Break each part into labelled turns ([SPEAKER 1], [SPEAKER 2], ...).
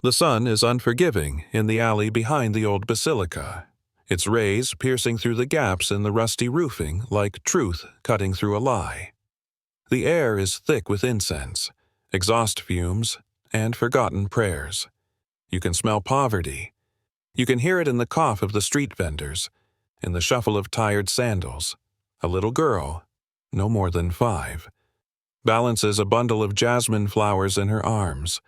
[SPEAKER 1] The sun is unforgiving in the alley behind the old basilica, its rays piercing through the gaps in the rusty roofing like truth cutting through a lie. The air is thick with incense, exhaust fumes, and forgotten prayers. You can smell poverty. You can hear it in the cough of the street vendors, in the shuffle of tired sandals. A little girl, no more than 5, balances a bundle of jasmine flowers in her arms,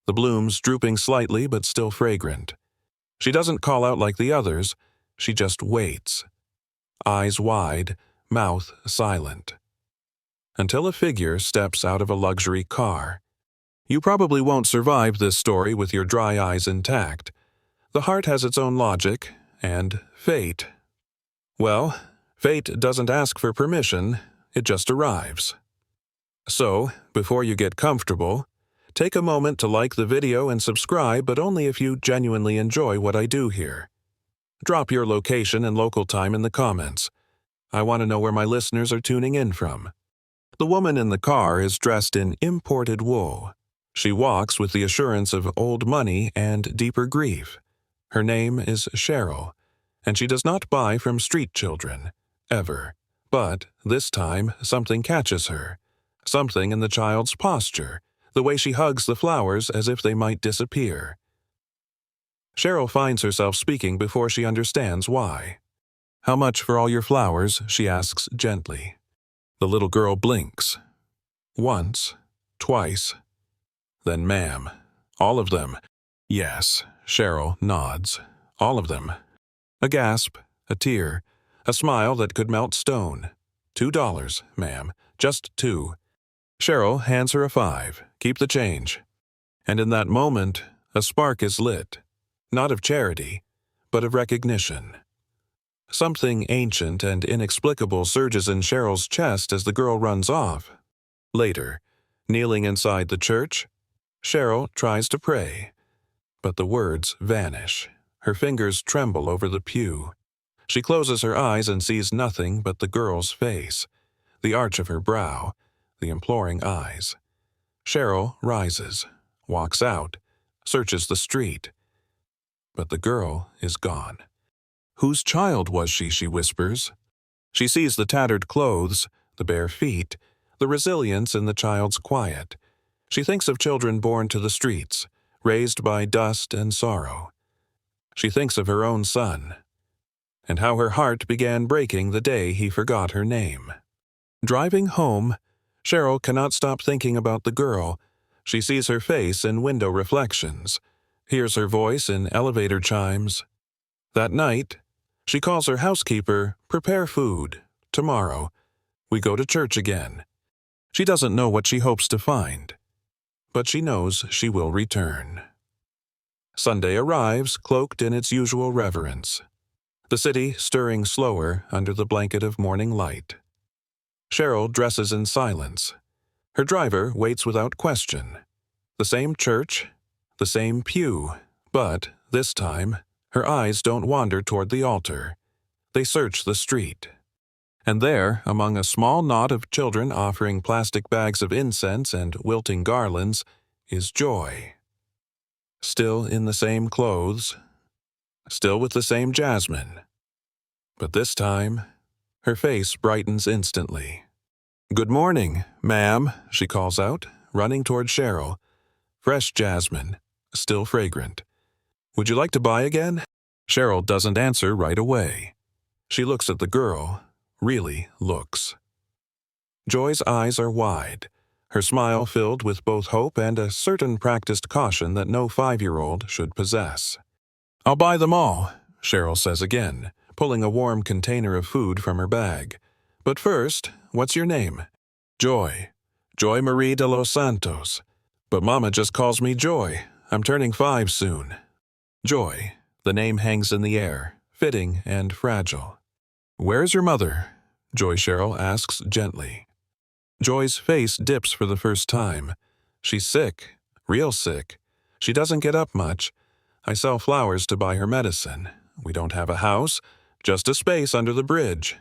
[SPEAKER 1] the blooms drooping slightly but still fragrant. She doesn't call out like the others, she just waits, eyes wide, mouth silent. Until a figure steps out of a luxury car. You probably won't survive this story with your dry eyes intact. The heart has its own logic, and fate. Well, fate doesn't ask for permission, it just arrives. So, before you get comfortable, take a moment to like the video and subscribe, but only if you genuinely enjoy what I do here. Drop your location and local time in the comments. I want to know where my listeners are tuning in from. The woman in the car is dressed in imported wool. She walks with the assurance of old money and deeper grief. Her name is Cheryl, and she does not buy from street children, ever. But, this time, something catches her. Something in the child's posture, the way she hugs the flowers as if they might disappear. Cheryl finds herself speaking before she understands why. "How much for all your flowers?" she asks gently. The little girl blinks. Once, twice. Then, "Ma'am, all of them." "Yes," Cheryl nods. "All of them." A gasp, a tear, a smile that could melt stone. $2, ma'am, just 2. Cheryl hands her a 5. "Keep the change." And in that moment, a spark is lit, not of charity, but of recognition. Something ancient and inexplicable surges in Cheryl's chest as the girl runs off. Later, kneeling inside the church, Cheryl tries to pray, but the words vanish. Her fingers tremble over the pew. She closes her eyes and sees nothing but the girl's face, the arch of her brow, the imploring eyes. Cheryl rises, walks out, searches the street. But the girl is gone. Whose child was she? She whispers. She sees the tattered clothes, the bare feet, the resilience in the child's quiet. She thinks of children born to the streets, raised by dust and sorrow. She thinks of her own son, and how her heart began breaking the day he forgot her name. Driving home, Cheryl cannot stop thinking about the girl. She sees her face in window reflections, hears her voice in elevator chimes. That night, she calls her housekeeper, "Prepare food. Tomorrow, we go to church again." She doesn't know what she hopes to find, but she knows she will return. Sunday arrives, cloaked in its usual reverence. The city stirring slower under the blanket of morning light. Cheryl dresses in silence. Her driver waits without question. The same church, the same pew, but, this time, her eyes don't wander toward the altar. They search the street. And there, among a small knot of children offering plastic bags of incense and wilting garlands, is Joy. Still in the same clothes, still with the same jasmine. But this time, her face brightens instantly. "Good morning, ma'am," she calls out, running toward Cheryl. Fresh jasmine, still fragrant. "Would you like to buy again?" Cheryl doesn't answer right away. She looks at the girl, really looks. Joy's eyes are wide, her smile filled with both hope and a certain practiced caution that no 5-year-old should possess. "I'll buy them all," Cheryl says again, pulling a warm container of food from her bag. "But first, what's your name?" "Joy. Joy Marie de los Santos. But Mama just calls me Joy. I'm turning 5 soon." Joy. The name hangs in the air, fitting and fragile. "Where's your mother?" Joy Cheryl asks gently. Joy's face dips for the first time. She's sick, real sick. She doesn't get up much. I sell flowers to buy her medicine. We don't have a house, just a space under the bridge.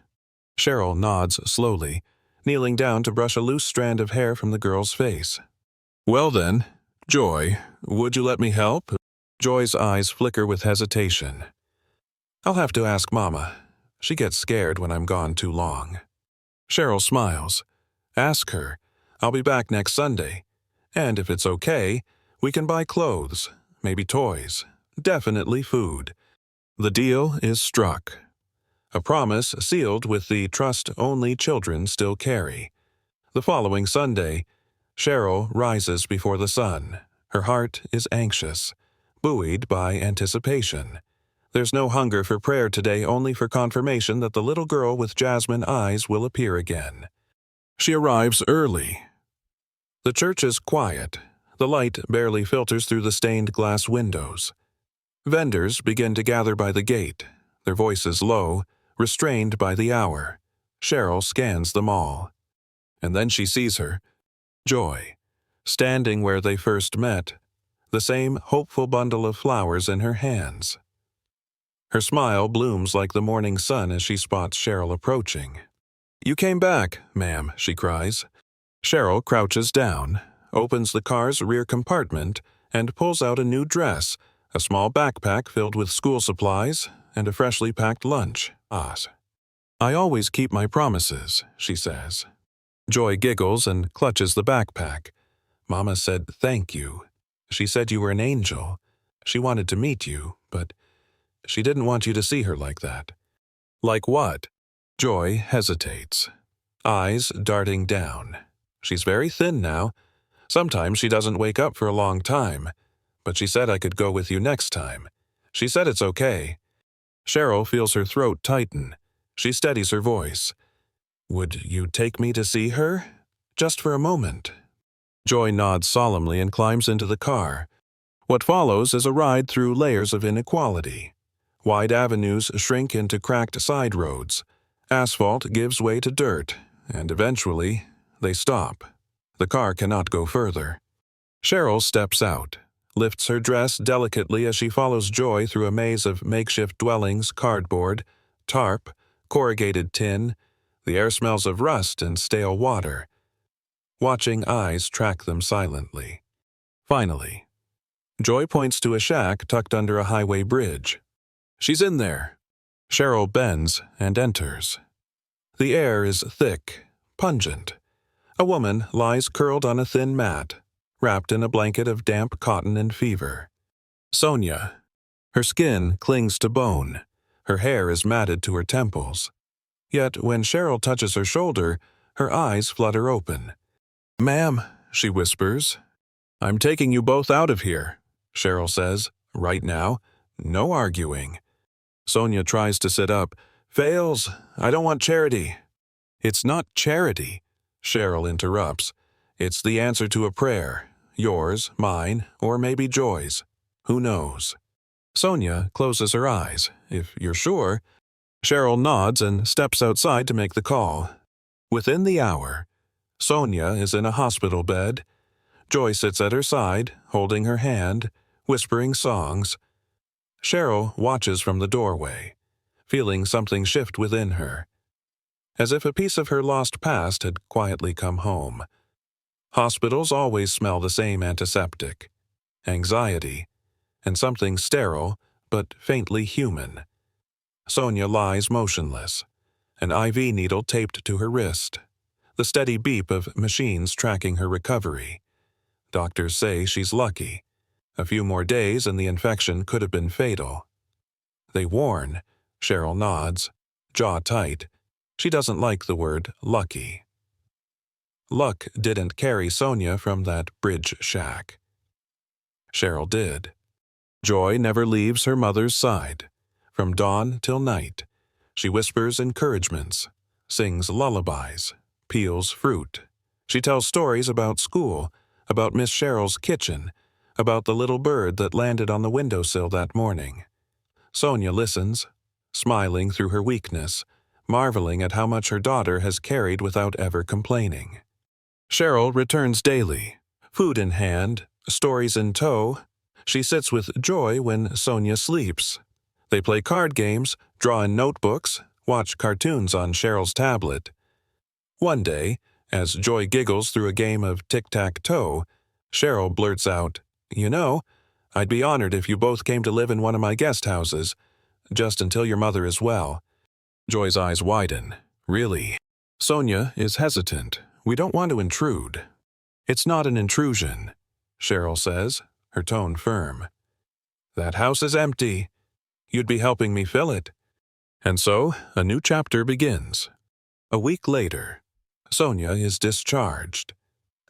[SPEAKER 1] Cheryl nods slowly, kneeling down to brush a loose strand of hair from the girl's face. "Well then," Joy, would you let me help? Joy's eyes flicker with hesitation. I'll have to ask Mama. She gets scared when I'm gone too long. Cheryl smiles. Ask her. I'll be back next Sunday. And if it's okay, we can buy clothes, maybe toys, definitely food. The deal is struck. A promise sealed with the trust only children still carry. The following Sunday, Cheryl rises before the sun. Her heart is anxious, buoyed by anticipation. There's no hunger for prayer today, only for confirmation that the little girl with jasmine eyes will appear again. She arrives early. The church is quiet. The light barely filters through the stained glass windows. Vendors begin to gather by the gate, their voices low, restrained by the hour. Cheryl scans them all. And then she sees her, Joy, standing where they first met, the same hopeful bundle of flowers in her hands. Her smile blooms like the morning sun as she spots Cheryl approaching. You came back, ma'am, she cries. Cheryl crouches down, opens the car's rear compartment, and pulls out a new dress, a small backpack filled with school supplies, and a freshly packed lunch. I always keep my promises, she says. Joy giggles and clutches the backpack. Mama said thank you. She said you were an angel. She wanted to meet you, but she didn't want you to see her like that. Like what? Joy hesitates, eyes darting down. She's very thin now. Sometimes she doesn't wake up for a long time, but she said I could go with you next time. She said it's okay. Cheryl feels her throat tighten. She steadies her voice. Would you take me to see her? Just for a moment. Joy nods solemnly and climbs into the car. What follows is a ride through layers of inequality. Wide avenues shrink into cracked side roads. Asphalt gives way to dirt, and eventually, they stop. The car cannot go further. Cheryl steps out, lifts her dress delicately as she follows Joy through a maze of makeshift dwellings, cardboard, tarp, corrugated tin. The air smells of rust and stale water. Watching eyes track them silently. Finally, Joy points to a shack tucked under a highway bridge. She's in there. Cheryl bends and enters. The air is thick, pungent. A woman lies curled on a thin mat, wrapped in a blanket of damp cotton and fever. Sonia. Her skin clings to bone. Her hair is matted to her temples. Yet when Cheryl touches her shoulder, her eyes flutter open. Ma'am, she whispers. I'm taking you both out of here, Cheryl says. Right now. No arguing. Sonia tries to sit up. Fails. I don't want charity. It's not charity, Cheryl interrupts. It's the answer to a prayer. Yours, mine, or maybe Joy's. Who knows? Sonia closes her eyes. If you're sure. Cheryl nods and steps outside to make the call. Within the hour, Sonia is in a hospital bed. Joy sits at her side, holding her hand, whispering songs. Cheryl watches from the doorway, feeling something shift within her, as if a piece of her lost past had quietly come home. Hospitals always smell the same antiseptic, anxiety, and something sterile but faintly human. Sonia lies motionless, an IV needle taped to her wrist, the steady beep of machines tracking her recovery. Doctors say she's lucky. A few more days and the infection could have been fatal. They warn. Cheryl nods, jaw tight. She doesn't like the word lucky. Luck didn't carry Sonia from that bridge shack. Cheryl did. Joy never leaves her mother's side. From dawn till night, she whispers encouragements, sings lullabies, peels fruit. She tells stories about school, about Miss Cheryl's kitchen, about the little bird that landed on the windowsill that morning. Sonia listens, smiling through her weakness, marveling at how much her daughter has carried without ever complaining. Cheryl returns daily, food in hand, stories in tow. She sits with Joy when Sonia sleeps. They play card games, draw in notebooks, watch cartoons on Cheryl's tablet. One day, as Joy giggles through a game of tic-tac-toe, Cheryl blurts out, "You know, I'd be honored if you both came to live in one of my guest houses, just until your mother is well." Joy's eyes widen. "Really?" Sonia is hesitant. "We don't want to intrude." "It's not an intrusion," Cheryl says, her tone firm. "That house is empty. You'd be helping me fill it." And so, a new chapter begins. A week later, Sonia is discharged.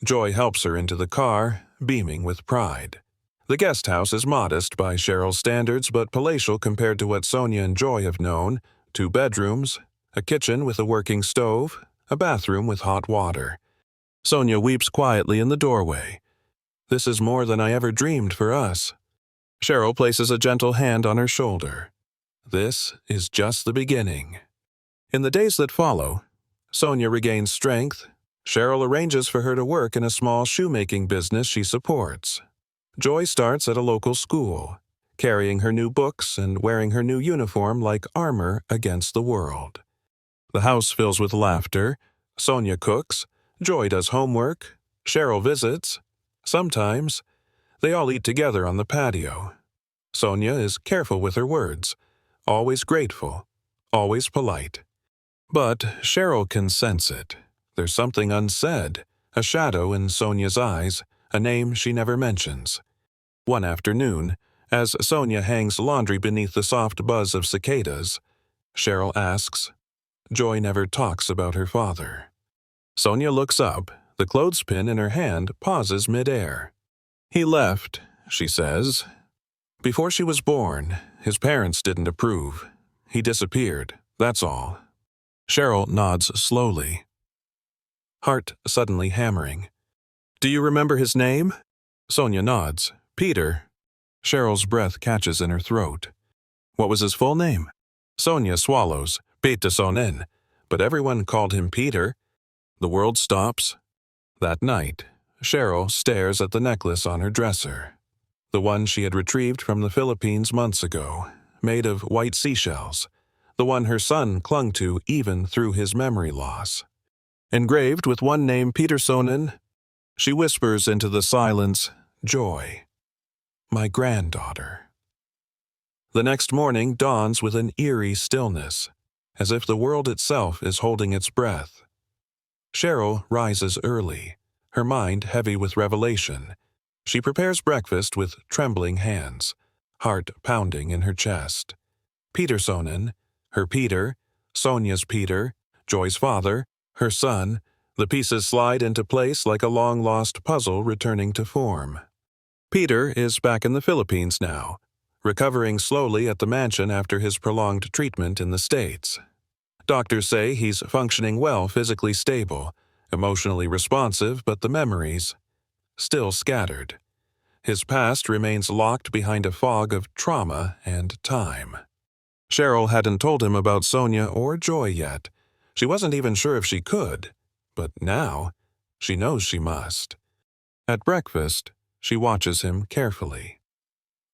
[SPEAKER 1] Joy helps her into the car, beaming with pride. The guest house is modest by Cheryl's standards, but palatial compared to what Sonia and Joy have known: 2 bedrooms, a kitchen with a working stove, a bathroom with hot water. Sonia weeps quietly in the doorway. "This is more than I ever dreamed for us." Cheryl places a gentle hand on her shoulder. "This is just the beginning." In the days that follow, Sonia regains strength. Cheryl arranges for her to work in a small shoemaking business she supports. Joy starts at a local school, carrying her new books and wearing her new uniform like armor against the world. The house fills with laughter. Sonia cooks. Joy does homework. Cheryl visits. Sometimes, they all eat together on the patio. Sonia is careful with her words, always grateful, always polite. But Cheryl can sense it. There's something unsaid, a shadow in Sonia's eyes, a name she never mentions. One afternoon, as Sonia hangs laundry beneath the soft buzz of cicadas, Cheryl asks, "Joy never talks about her father." Sonia looks up. The clothespin in her hand pauses midair. "He left," she says. "Before she was born, his parents didn't approve. He disappeared, that's all." Cheryl nods slowly, heart suddenly hammering. "Do you remember his name?" Sonia nods. "Peter." Cheryl's breath catches in her throat. "What was his full name?" Sonia swallows. "Peter Sonen." But everyone called him Peter. The world stops. That night, Cheryl stares at the necklace on her dresser. The one she had retrieved from the Philippines months ago, made of white seashells. The one her son clung to even through his memory loss. Engraved with one name, Peter Sonen, she whispers into the silence, "Joy, my granddaughter." The next morning dawns with an eerie stillness, as if the world itself is holding its breath. Cheryl rises early, her mind heavy with revelation. She prepares breakfast with trembling hands, heart pounding in her chest. Peter Sonen, her Peter, Sonia's Peter, Joy's father, her son, the pieces slide into place like a long-lost puzzle returning to form. Peter is back in the Philippines now, recovering slowly at the mansion after his prolonged treatment in the States. Doctors say he's functioning well, physically stable, emotionally responsive, but the memories still scattered. His past remains locked behind a fog of trauma and time. Cheryl hadn't told him about Sonia or Joy yet. She wasn't even sure if she could, but now she knows she must. At breakfast, she watches him carefully.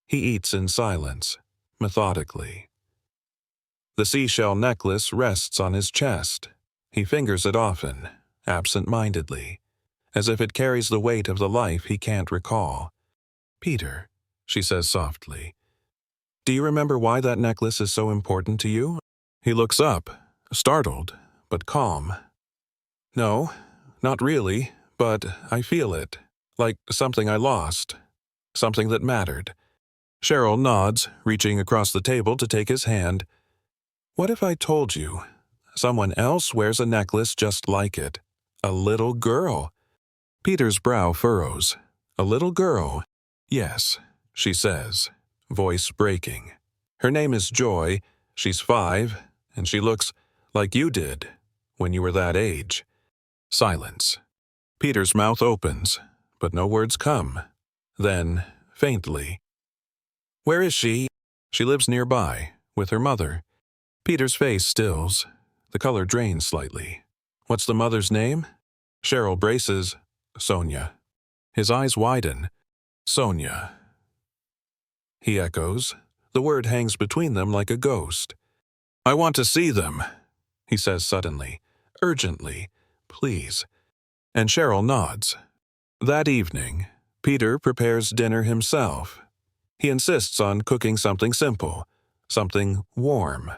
[SPEAKER 1] He eats in silence, methodically. The seashell necklace rests on his chest. He fingers it often, absent-mindedly, as if it carries the weight of the life he can't recall. "Peter," she says softly, "do you remember why that necklace is so important to you?" He looks up, startled, but calm. "No, not really, but I feel it, like something I lost, something that mattered." Cheryl nods, reaching across the table to take his hand. "What if I told you someone else wears a necklace just like it? A little girl." Peter's brow furrows. "A little girl?" "Yes," she says, voice breaking. "Her name is Joy. She's 5, and she looks like you did when you were that age." Silence. Peter's mouth opens, but no words come. Then, faintly, "Where is she?" "She lives nearby, with her mother." Peter's face stills. The color drains slightly. "What's the mother's name?" Cheryl braces. "Sonia." His eyes widen. "Sonia." He echoes. The word hangs between them like a ghost. "I want to see them," he says suddenly, urgently. "Please." And Cheryl nods. That evening, Peter prepares dinner himself. He insists on cooking something simple, something warm.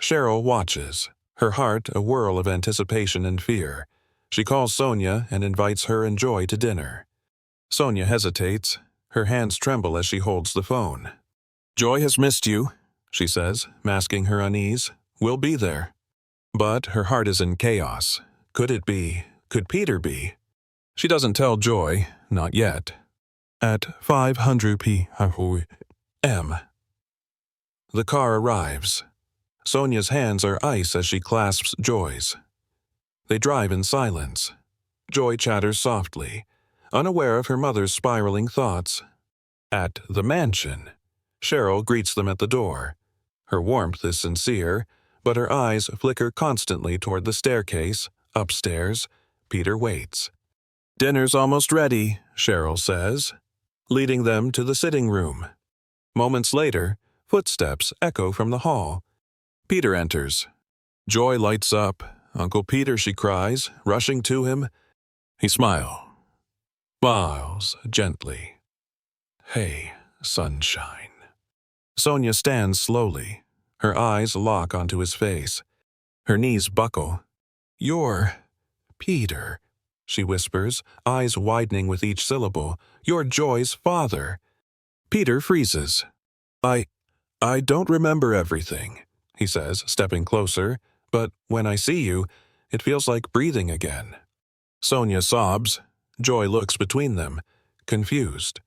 [SPEAKER 1] Cheryl watches, her heart a whirl of anticipation and fear. She calls Sonia and invites her and Joy to dinner. Sonia hesitates. Her hands tremble as she holds the phone. "Joy has missed you," she says, masking her unease. "We'll be there." But her heart is in chaos. Could it be? Could Peter be? She doesn't tell Joy, not yet. At 500 p.m. The car arrives. Sonia's hands are ice as she clasps Joy's. They drive in silence. Joy chatters softly, unaware of her mother's spiraling thoughts. At the mansion, Cheryl greets them at the door. Her warmth is sincere, but her eyes flicker constantly toward the staircase. Upstairs, Peter waits. "Dinner's almost ready," Cheryl says, leading them to the sitting room. Moments later, footsteps echo from the hall. Peter enters. Joy lights up. "Uncle Peter," she cries, rushing to him. He smiles gently. "Hey, sunshine." Sonia stands slowly. Her eyes lock onto his face. Her knees buckle. "You're Peter," she whispers, eyes widening with each syllable. "You're Joy's father." Peter freezes. I don't remember everything," he says, stepping closer, "but when I see you, it feels like breathing again." Sonia sobs. Joy looks between them, confused.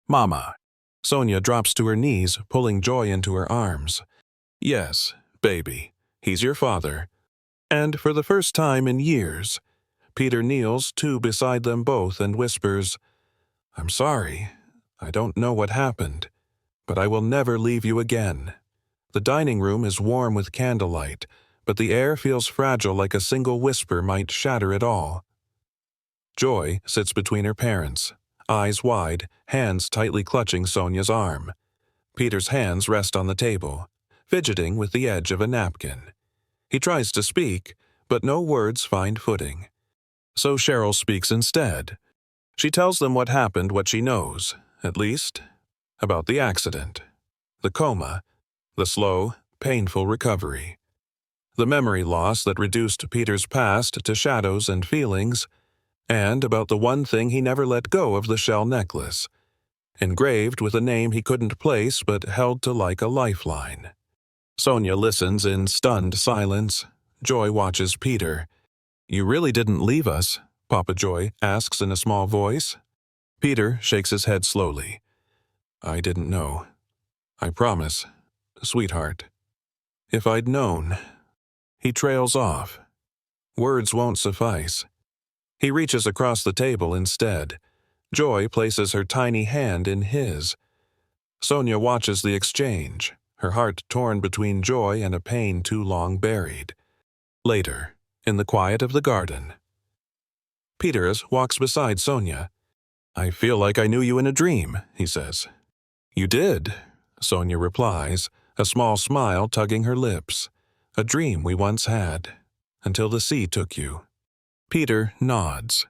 [SPEAKER 1] "Mama." Sonia drops to her knees, pulling Joy into her arms. "Yes, baby, he's your father." And for the first time in years, Peter kneels too beside them both and whispers, "I'm sorry. I don't know what happened, but I will never leave you again." The dining room is warm with candlelight, but the air feels fragile, like a single whisper might shatter it all. Joy sits between her parents, eyes wide, hands tightly clutching Sonia's arm. Peter's hands rest on the table, fidgeting with the edge of a napkin. He tries to speak, but no words find footing. So Cheryl speaks instead. She tells them what happened, what she knows, at least, about the accident, the coma, the slow, painful recovery, the memory loss that reduced Peter's past to shadows and feelings, and about the one thing he never let go of, the shell necklace, engraved with a name he couldn't place but held to like a lifeline. Sonia listens in stunned silence. Joy watches Peter. "You really didn't leave us?" Papa Joy asks in a small voice. Peter shakes his head slowly. "I didn't know. I promise, sweetheart. If I'd known." He trails off. Words won't suffice. He reaches across the table instead. Joy places her tiny hand in his. Sonia watches the exchange, her heart torn between joy and a pain too long buried. Later, in the quiet of the garden, Peter walks beside Sonia. "I feel like I knew you in a dream," he says. "You did," Sonia replies, a small smile tugging her lips. "A dream we once had, until the sea took you." Peter nods.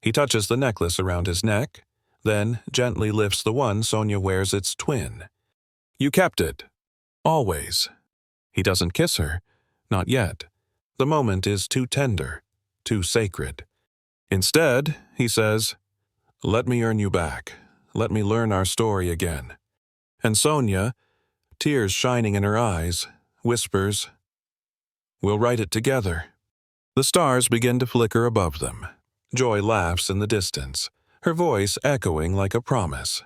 [SPEAKER 1] He touches the necklace around his neck, then gently lifts the one Sonia wears, its twin. "You kept it. Always." He doesn't kiss her. Not yet. The moment is too tender, too sacred. Instead, he says, "Let me earn you back. Let me learn our story again." And Sonia, tears shining in her eyes, whispers, "We'll write it together." The stars begin to flicker above them. Joy laughs in the distance, her voice echoing like a promise.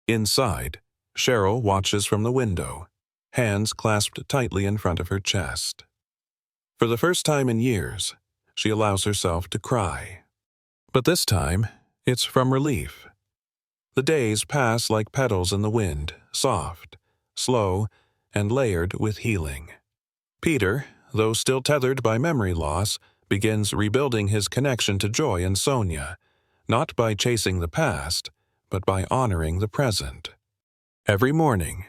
[SPEAKER 1] Inside, Cheryl watches from the window, hands clasped tightly in front of her chest. For the first time in years, she allows herself to cry. But this time, it's from relief. The days pass like petals in the wind, soft, slow, and layered with healing. Peter, though still tethered by memory loss, begins rebuilding his connection to Joy and Sonia, not by chasing the past, but by honoring the present. Every morning,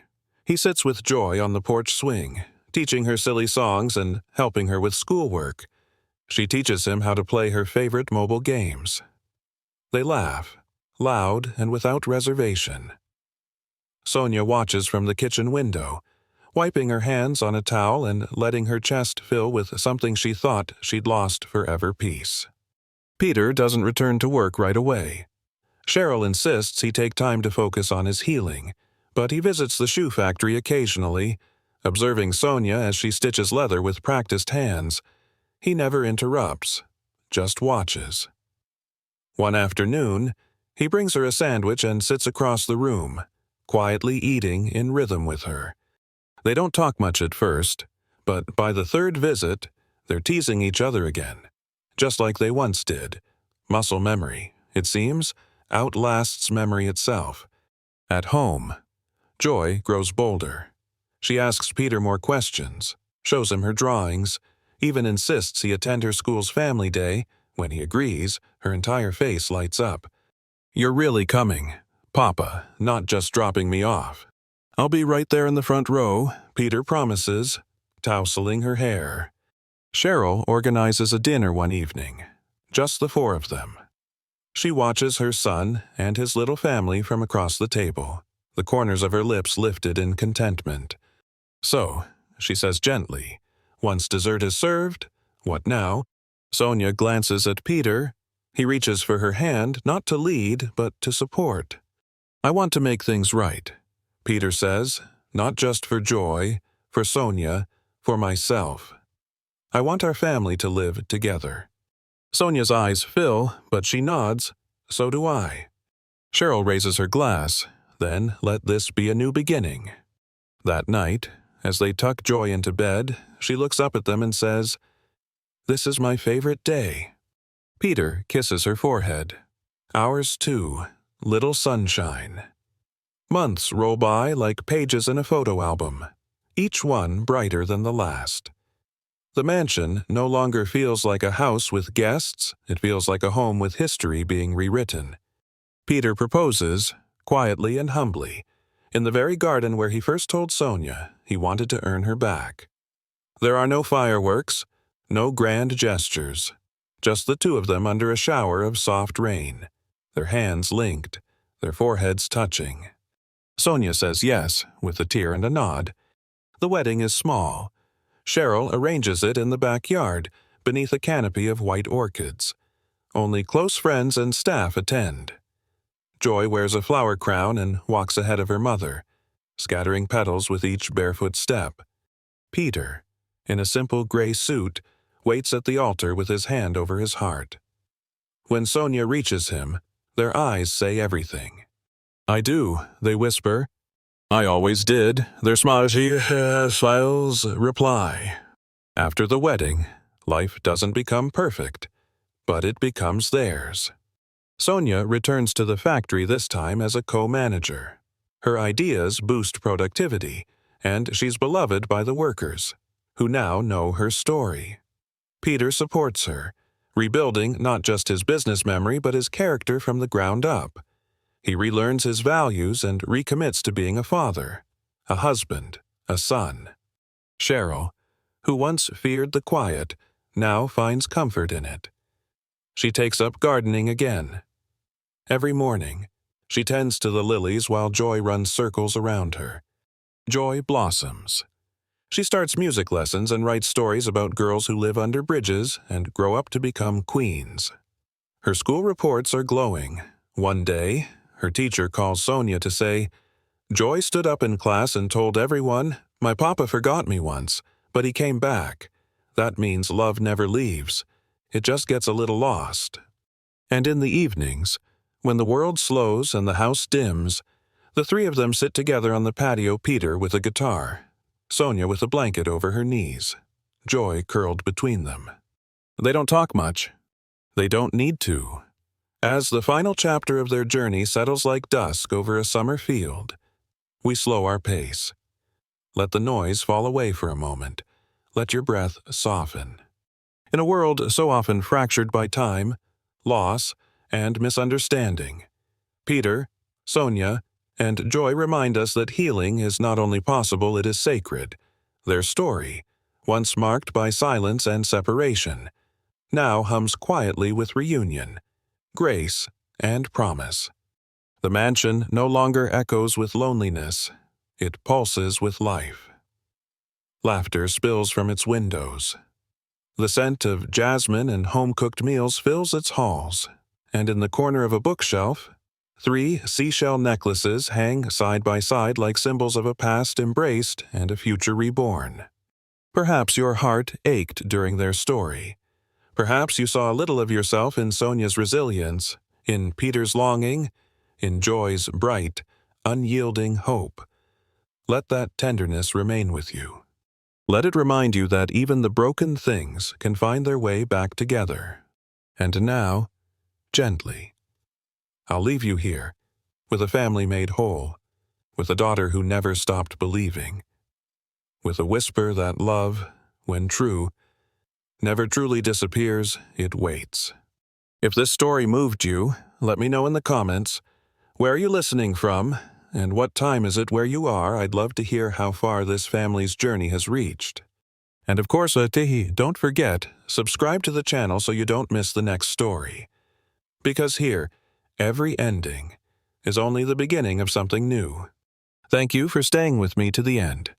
[SPEAKER 1] he sits with Joy on the porch swing, teaching her silly songs and helping her with schoolwork. She teaches him how to play her favorite mobile games. They laugh loud and without reservation. Sonia watches from the kitchen window, wiping her hands on a towel and letting her chest fill with something she thought she'd lost forever: peace. Peter doesn't return to work right away. Cheryl insists he take time to focus on his healing, but he visits the shoe factory occasionally, observing Sonia as she stitches leather with practiced hands. He never interrupts, just watches. One afternoon, he brings her a sandwich and sits across the room, quietly eating in rhythm with her. They don't talk much at first, but by the third visit, they're teasing each other again, just like they once did. Muscle memory, it seems, outlasts memory itself. At home, Joy grows bolder. She asks Peter more questions, shows him her drawings, even insists he attend her school's family day. When he agrees, her entire face lights up. "You're really coming, Papa, not just dropping me off." "I'll be right there in the front row," Peter promises, tousling her hair. Cheryl organizes a dinner one evening, just the four of them. She watches her son and his little family from across the table, the corners of her lips lifted in contentment. "So," she says gently, "once dessert is served, what now?" Sonia glances at Peter. He reaches for her hand, not to lead, but to support. "I want to make things right," Peter says, "not just for Joy, for Sonia, for myself. I want our family to live together." Sonia's eyes fill, but she nods. "So do I." Cheryl raises her glass. "Then let this be a new beginning." That night, as they tuck Joy into bed, she looks up at them and says, "This is my favorite day." Peter kisses her forehead. "Ours too, little sunshine." Months roll by like pages in a photo album, each one brighter than the last. The mansion no longer feels like a house with guests, it feels like a home with history being rewritten. Peter proposes, quietly and humbly, in the very garden where he first told Sonia he wanted to earn her back. There are no fireworks, no grand gestures, just the two of them under a shower of soft rain, their hands linked, their foreheads touching. Sonia says yes, with a tear and a nod. The wedding is small. Cheryl arranges it in the backyard, beneath a canopy of white orchids. Only close friends and staff attend. Joy wears a flower crown and walks ahead of her mother, scattering petals with each barefoot step. Peter, in a simple gray suit, waits at the altar with his hand over his heart. When Sonia reaches him, their eyes say everything. "I do," they whisper. "I always did," their smiles reply. After the wedding, life doesn't become perfect, but it becomes theirs. Sonia returns to the factory this time as a co-manager. Her ideas boost productivity, and she's beloved by the workers, who now know her story. Peter supports her, rebuilding not just his business memory but his character from the ground up. He relearns his values and recommits to being a father, a husband, a son. Cheryl, who once feared the quiet, now finds comfort in it. She takes up gardening again. Every morning, she tends to the lilies while Joy runs circles around her. Joy blossoms. She starts music lessons and writes stories about girls who live under bridges and grow up to become queens. Her school reports are glowing. One day, her teacher calls Sonia to say, "Joy stood up in class and told everyone, 'My papa forgot me once, but he came back.' That means love never leaves. It just gets a little lost." And in the evenings, when the world slows and the house dims, the three of them sit together on the patio, Peter with a guitar, Sonia with a blanket over her knees, Joy curled between them. They don't talk much. They don't need to. As the final chapter of their journey settles like dusk over a summer field, we slow our pace. Let the noise fall away for a moment. Let your breath soften. In a world so often fractured by time, loss, and misunderstanding, Peter, Sonia, and Joy remind us that healing is not only possible, it is sacred. Their story, once marked by silence and separation, now hums quietly with reunion, grace, and promise. The mansion no longer echoes with loneliness. It pulses with life. Laughter spills from its windows. The scent of jasmine and home-cooked meals fills its halls, and in the corner of a bookshelf, 3 seashell necklaces hang side by side like symbols of a past embraced and a future reborn. Perhaps your heart ached during their story. Perhaps you saw a little of yourself in Sonia's resilience, in Peter's longing, in Joy's bright, unyielding hope. Let that tenderness remain with you. Let it remind you that even the broken things can find their way back together. And now, gently, I'll leave you here, with a family made whole, with a daughter who never stopped believing, with a whisper that love, when true, never truly disappears, it waits. If this story moved you, let me know in the comments. Where are you listening from, and what time is it where you are? I'd love to hear how far this family's journey has reached. And of course, don't forget, subscribe to the channel so you don't miss the next story. Because here, every ending is only the beginning of something new. Thank you for staying with me to the end.